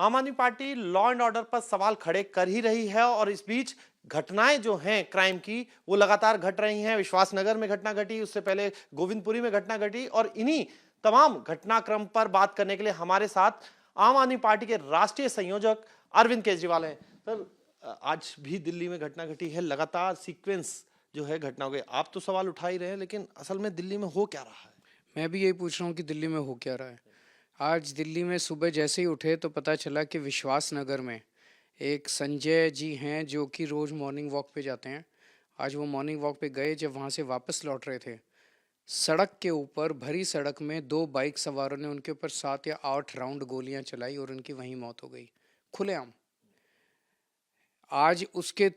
आम आदमी party law and order पर सवाल खड़े कर ही रही है और इस बीच घटनाएं जो हैं क्राइम की वो लगातार घट रही हैं। विश्वासनगर में घटना घटी, उससे पहले गोविंदपुरी में घटना घटी और इन्हीं तमाम घटनाक्रम पर बात करने के लिए हमारे साथ आम आदमी पार्टी के राष्ट्रीय संयोजक अरविंद केजरीवाल हैं। सर, आज भी दिल्ली में घटना घटी है, लगातार सीक्वेंस जो है घटना हो गई। आप तो सवाल उठा ही रहे हैं, लेकिन असल में दिल्ली में हो क्या रहा है? मैं भी यही पूछ रहा हूँ कि दिल्ली में हो क्या रहा है। आज दिल्ली में सुबह जैसे ही उठे तो पता चला कि विश्वास नगर में एक संजय जी हैं जो कि रोज़ मॉर्निंग वॉक पे जाते हैं। आज वो मॉर्निंग वॉक पे गए, जब वहाँ से वापस लौट रहे थे, सड़क के ऊपर भरी सड़क में दो बाइक सवारों ने उनके ऊपर 7 या 8 राउंड गोलियां चलाई और उनकी वहीं मौत हो गई, खुलेआम। आज उसके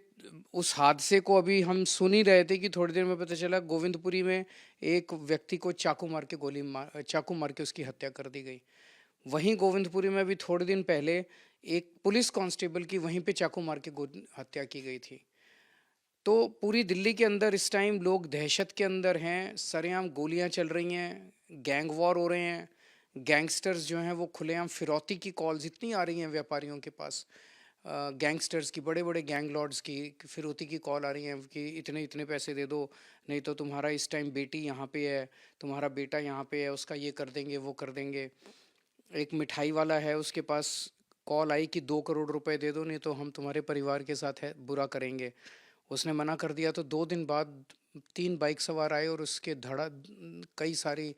उस हादसे को अभी हम सुन ही रहे थे कि थोड़ी देर में पता चला गोविंदपुरी में एक व्यक्ति को चाकू मार के उसकी हत्या कर दी गई। वहीं गोविंदपुरी में भी थोड़े दिन पहले एक पुलिस कांस्टेबल की वहीं पे चाकू मार के हत्या की गई थी। तो पूरी दिल्ली के अंदर इस टाइम लोग दहशत के अंदर हैं, सरेआम गोलियां चल रही हैं, गैंग वॉर हो रहे हैं, गैंगस्टर्स जो हैं वो खुलेआम फिरौती की कॉल्स इतनी आ रही हैं व्यापारियों के पास, गैंगस्टर्स की, बड़े बड़े गैंग लॉर्ड्स की फिरौती की कॉल आ रही हैं कि इतने इतने पैसे दे दो, नहीं तो तुम्हारा इस टाइम बेटी यहाँ पे है, तुम्हारा बेटा यहाँ पे है, उसका ये कर देंगे वो कर देंगे। एक मिठाई वाला है, उसके पास कॉल आई कि 2 करोड़ रुपए दे दो, नहीं तो हम तुम्हारे परिवार के साथ है बुरा करेंगे। उसने मना कर दिया तो 2 दिन बाद 3 बाइक सवार आए और उसके कई सारी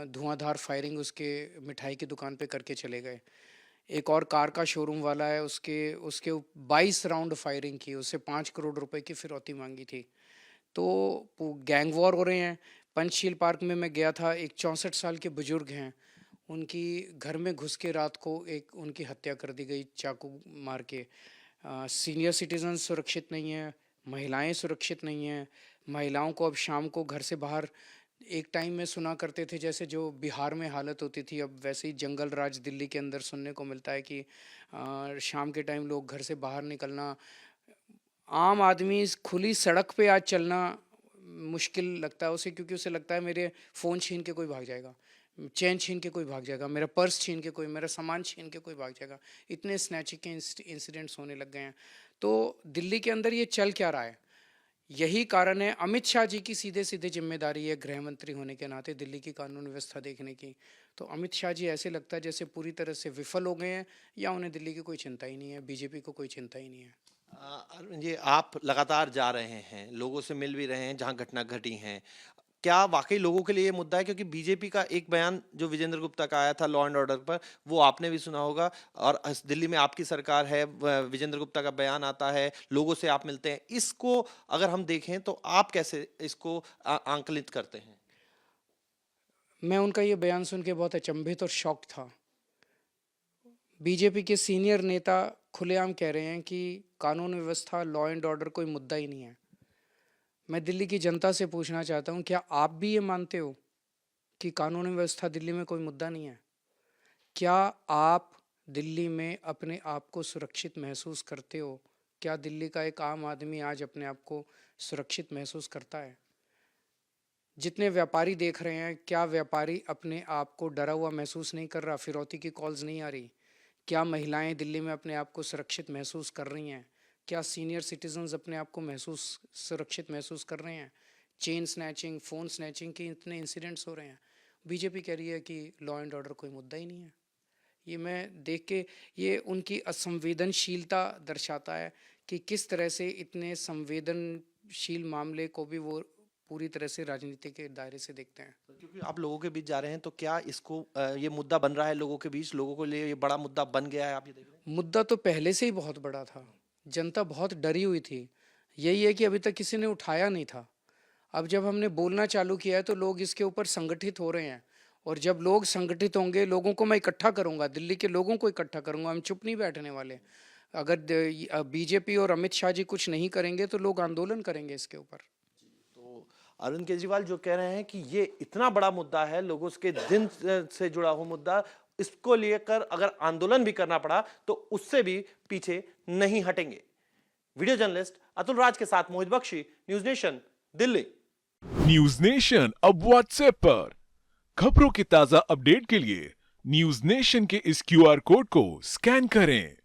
धुआंधार फायरिंग उसके मिठाई की दुकान पे करके चले गए। एक और कार का शोरूम वाला है, उसके उसके 22 राउंड फायरिंग की, उससे 5 करोड़ रुपए की फिरौती मांगी थी। तो गैंग वॉर हो रहे हैं। पंचशील पार्क में मैं गया था, एक 64 साल के बुजुर्ग हैं, उनकी घर में घुस के रात को एक उनकी हत्या कर दी गई चाकू मार के। सीनियर सिटीजन सुरक्षित नहीं है, महिलाएं सुरक्षित नहीं हैं। महिलाओं को अब शाम को घर से बाहर, एक टाइम में सुना करते थे जैसे जो बिहार में हालत होती थी, अब वैसे ही जंगल राज दिल्ली के अंदर सुनने को मिलता है कि शाम के टाइम लोग घर से बाहर निकलना, आम आदमी खुली सड़क पे आज चलना मुश्किल लगता है उसे, क्योंकि उसे लगता है मेरे फ़ोन छीन के कोई भाग जाएगा, चैन छीन के कोई भाग जाएगा, मेरा पर्स छीन के कोई, मेरा सामान छीन के कोई भाग जाएगा। इतने स्नैचिंग के इंसिडेंट्स होने लग गए हैं। तो दिल्ली के अंदर ये चल क्या रहा है? यही कारण है, अमित शाह जी की सीधे सीधे जिम्मेदारी है गृह मंत्री होने के नाते दिल्ली की कानून व्यवस्था देखने की। तो अमित शाह जी ऐसे लगता है जैसे पूरी तरह से विफल हो गए हैं, या उन्हें दिल्ली की कोई चिंता ही नहीं है, बीजेपी को कोई चिंता ही नहीं है। अरविंद जी, आप लगातार जा रहे हैं, लोगों से मिल भी रहे हैं जहां घटना घटी है। क्या वाकई लोगों के लिए ये मुद्दा है? क्योंकि बीजेपी का एक बयान जो विजेंद्र गुप्ता का आया था लॉ एंड ऑर्डर पर, वो आपने भी सुना होगा, और दिल्ली में आपकी सरकार है, विजेंद्र गुप्ता का बयान आता है, लोगों से आप मिलते हैं। इसको अगर हम देखें तो आप कैसे इसको आंकलित करते हैं? मैं उनका ये बयान सुन के बहुत अचंभित और शॉक था। बीजेपी के सीनियर नेता खुलेआम कह रहे हैं कि कानून व्यवस्था, लॉ एंड ऑर्डर कोई मुद्दा ही नहीं है। मैं दिल्ली की जनता से पूछना चाहता हूँ, क्या आप भी ये मानते हो कि कानून व्यवस्था दिल्ली में कोई मुद्दा नहीं है? क्या आप दिल्ली में अपने आप को सुरक्षित महसूस करते हो? क्या दिल्ली का एक आम आदमी आज अपने आप को सुरक्षित महसूस करता है? जितने व्यापारी देख रहे हैं, क्या व्यापारी अपने आप को डरा हुआ महसूस नहीं कर रहा? फिरौती की कॉल्स नहीं आ रही? क्या महिलाएं दिल्ली में अपने आप को सुरक्षित महसूस कर रही हैं? क्या सीनियर सिटीजन्स अपने आप को सुरक्षित महसूस कर रहे हैं? चेन स्नैचिंग, फ़ोन स्नैचिंग के इतने इंसिडेंट्स हो रहे हैं। बीजेपी कह रही है कि लॉ एंड ऑर्डर कोई मुद्दा ही नहीं है। ये मैं देख के, ये उनकी असंवेदनशीलता दर्शाता है कि किस तरह से इतने संवेदनशील मामले को भी वो पूरी तरह से राजनीति के दायरे से देखते हैं। क्योंकि आप लोगों के बीच जा रहे हैं, तो क्या इसको ये मुद्दा बन रहा है लोगों के बीच, लोगों के लिए ये बड़ा मुद्दा बन गया है, आप ये देख रहे मुद्दा तो पहले से ही बहुत बड़ा था, जनता बहुत डरी हुई थी। यही है कि अभी तक किसी ने उठाया नहीं था। अब जब हमने बोलना चालू किया है तो लोग इसके ऊपर संगठित हो रहे हैं, और जब लोग संगठित होंगे, लोगों को मैं इकट्ठा करूंगा, दिल्ली के लोगों को इकट्ठा करूंगा, हम चुप नहीं बैठने वाले। अगर बीजेपी और अमित शाह जी कुछ नहीं करेंगे तो लोग आंदोलन करेंगे इसके ऊपर। तो अरविंद केजरीवाल जो कह रहे हैं कि ये इतना बड़ा मुद्दा है, लोगों के दिन से जुड़ा हुआ मुद्दा, इसको लेकर अगर आंदोलन भी करना पड़ा तो उससे भी पीछे नहीं हटेंगे। वीडियो जर्नलिस्ट अतुल राज के साथ Mohit Bakshi, news nation, Delhi. News nation अब व्हाट्सएप पर खबरों की ताजा अपडेट के लिए न्यूज नेशन के इस क्यूआर कोड को स्कैन करें